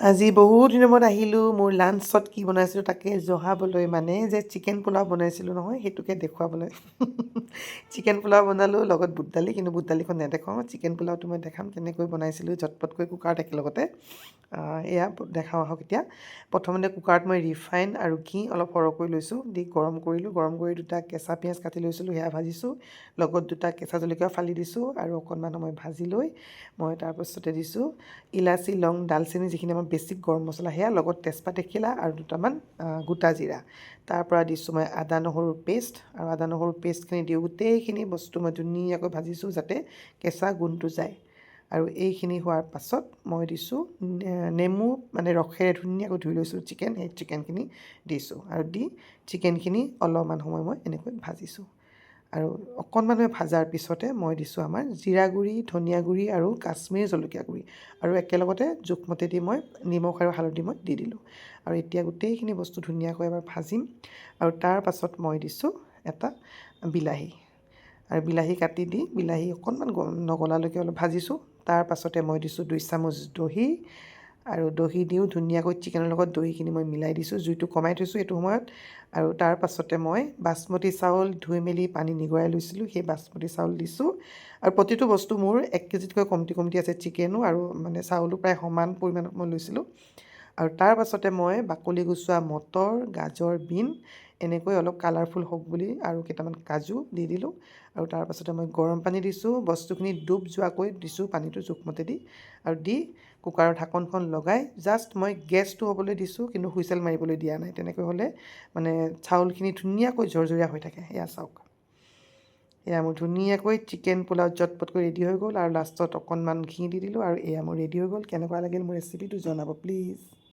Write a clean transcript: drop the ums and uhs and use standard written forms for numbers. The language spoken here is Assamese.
আজি বহুত দিনৰ মূৰত আহিলোঁ মোৰ লাঞ্চত কি বনাইছিলোঁ তাকে জহাবলৈ মানে যে চিকেন পোলাও বনাইছিলোঁ নহয় সেইটোকে দেখুৱাবলৈ চিকেন পোলাও বনালোঁ লগত বুট দালি কিন্তু বুট দালিখন নেদেখাওঁ চিকেন পোলাওটো মই দেখাম কেনেকৈ বনাইছিলোঁ ঝটপটকৈ কুকাৰত একেলগতে এয়া দেখাওঁ আহক এতিয়া প্ৰথমতে কুকাৰত মই ৰিফাইন আৰু ঘি অলপ সৰহকৈ লৈছোঁ দি গৰম কৰিলোঁ গৰম কৰি দুটা কেঁচা পিঁয়াজ কাটি লৈছিলোঁ সেয়া ভাজিছোঁ লগত দুটা কেঁচা জলকীয়া ফালি দিছোঁ আৰু অকণমান সময় ভাজি লৈ মই তাৰপাছতে দিছোঁ ইলাচি লং ডালচেনি যিখিনি আমাৰ বেছিক গৰম মছলা সেয়া লগত তেজপাত এখিলা আৰু দুটামান গোটা জিৰা তাৰ পৰা দিছোঁ মই আদা নহৰু পেষ্ট আৰু আদা নহৰু পেষ্টখিনি দিওঁ গোটেইখিনি বস্তু মই ধুনীয়াকৈ ভাজিছোঁ যাতে কেঁচা গোন্ধটো যায় আৰু এইখিনি হোৱাৰ পাছত মই দিছোঁ নেমু মানে ৰসেৰে ধুনীয়াকৈ ধুই লৈছোঁ চিকেন সেই চিকেনখিনি দিছোঁ আৰু দি চিকেনখিনি অলপমান সময় মই এনেকৈ ভাজিছোঁ আৰু অকণমান ভাজাৰ পিছতে মই দিছোঁ আমাৰ জিৰা গুড়ি ধনিয়া গুড়ি আৰু কাশ্মীৰী জলকীয়া গুড়ি আৰু একেলগতে জোখমতে দি মই নিমখ আৰু হালধি মই দি দিলোঁ আৰু এতিয়া গোটেইখিনি বস্তু ধুনীয়াকৈ এবাৰ ভাজিম আৰু তাৰ পাছত মই দিছোঁ এটা বিলাহী আৰু বিলাহী কাটি দি বিলাহী অকণমান নগলালৈকে অলপ ভাজিছোঁ তাৰ পাছতে মই দিছোঁ 2 চামুচ দহি আৰু দহি দিওঁ ধুনীয়াকৈ চিকেনৰ লগত দহিখিনি মই মিলাই দিছোঁ জুইটো কমাই থৈছোঁ এইটো সময়ত আৰু তাৰ পাছতে মই বাচমতি চাউল ধুই মেলি পানী নিগৰাই লৈছিলোঁ সেই বাচমতি চাউল দিছোঁ আৰু প্ৰতিটো বস্তু মোৰ 1 কেজিতকৈ কমটি আছে চিকেনো আৰু মানে চাউলো প্ৰায় সমান পৰিমাণত মই লৈছিলোঁ আৰু তাৰ পাছতে মই বাকলি গুচোৱা মটৰ গাজৰ বিন এনেকৈ অলপ কালাৰফুল হওক বুলি আৰু কেইটামান কাজু দি দিলোঁ আৰু তাৰ পাছতে মই গৰম পানী দিছোঁ বস্তুখিনি ডুব যোৱাকৈ দিছোঁ পানীটো জোখমতে দি আৰু দি কুকাৰৰ ঢাকনখন লগাই জাষ্ট মই গেছটো হ'বলৈ দিছোঁ কিন্তু হুইচেল মাৰিবলৈ দিয়া নাই তেনেকৈ হ'লে মানে চাউলখিনি ধুনীয়াকৈ জৰজৰীয়া হৈ থাকে এয়া চাওক এয়া মোৰ ধুনীয়াকৈ চিকেন পোলাও ঝটপটকৈ ৰেডি হৈ গ'ল আৰু লাষ্টত অকণমান ঘি দি দিলোঁ আৰু এয়া মোৰ ৰেডি হৈ গ'ল কেনেকুৱা লাগিল মোৰ ৰেচিপিটো জনাব প্লিজ